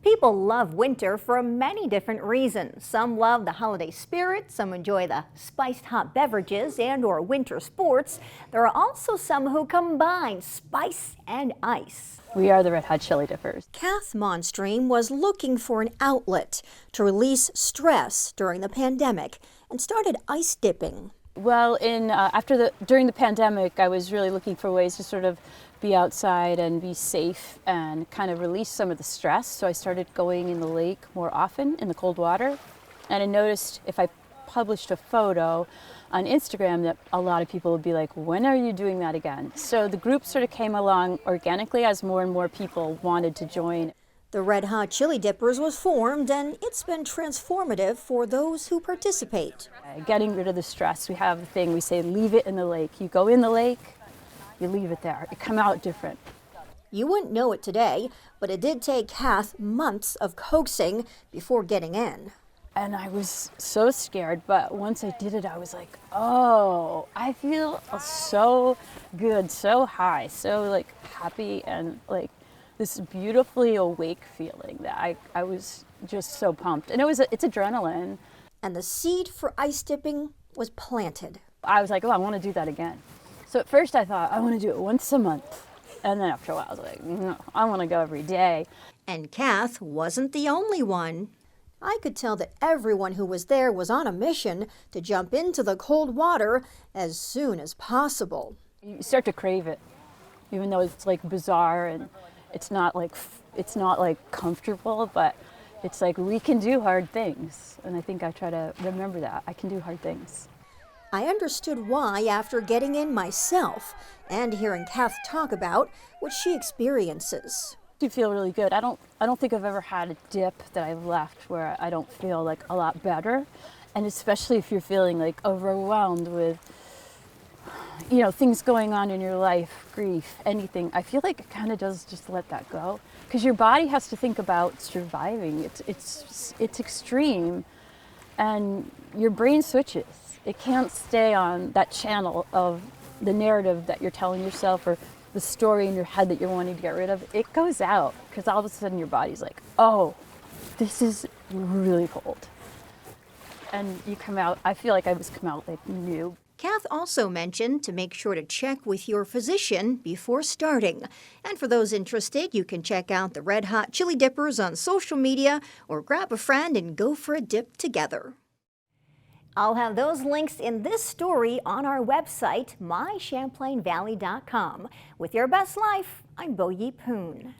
People love winter for many different reasons. Some love the holiday spirit, some enjoy the spiced hot beverages and/or winter sports. There are also some who combine spice and ice. We are the Red Hot Chili Dippers. Kath Montstream was looking for an outlet to release stress during the pandemic and started ice dipping. Well, during the pandemic, I was really looking for ways to sort of be outside and be safe and kind of release some of the stress. So I started going in the lake more often in the cold water. And I noticed if I published a photo on Instagram that a lot of people would be like, when are you doing that again? So the group sort of came along organically as more and more people wanted to join. The Red Hot Chili Dippers was formed, and it's been transformative for those who participate. Getting rid of the stress, we have a thing, we say leave it in the lake. You go in the lake, you leave it there. It come out different. You wouldn't know it today, but it did take Kath months of coaxing before getting in. And I was so scared, but once I did it, I was like, oh, I feel so good, so high, so like happy, and like this beautifully awake feeling that I was just so pumped. And it's adrenaline. And the seed for ice dipping was planted. I was like, oh, I want to do that again. So at first I thought, I want to do it once a month. And then after a while I was like, no, I want to go every day. And Kath wasn't the only one. I could tell that everyone who was there was on a mission to jump into the cold water as soon as possible. You start to crave it, even though it's like bizarre and it's not like comfortable, but it's like we can do hard things. And I think I try to remember that. I can do hard things. I understood why after getting in myself and hearing Kath talk about what she experiences. You feel really good. I don't think I've ever had a dip that I've left where I don't feel like a lot better. And especially if you're feeling like overwhelmed with, you know, things going on in your life, grief, anything. I feel like it kind of does just let that go, because your body has to think about surviving. It's extreme, and your brain switches. It can't stay on that channel of the narrative that you're telling yourself or the story in your head that you're wanting to get rid of. It goes out because all of a sudden your body's like, oh, this is really cold. And you come out, I feel like I just come out like new. Kath also mentioned to make sure to check with your physician before starting. And for those interested, you can check out the Red Hot Chili Dippers on social media or grab a friend and go for a dip together. I'll have those links in this story on our website, mychamplainvalley.com. With your best life, I'm Bo Yi Poon.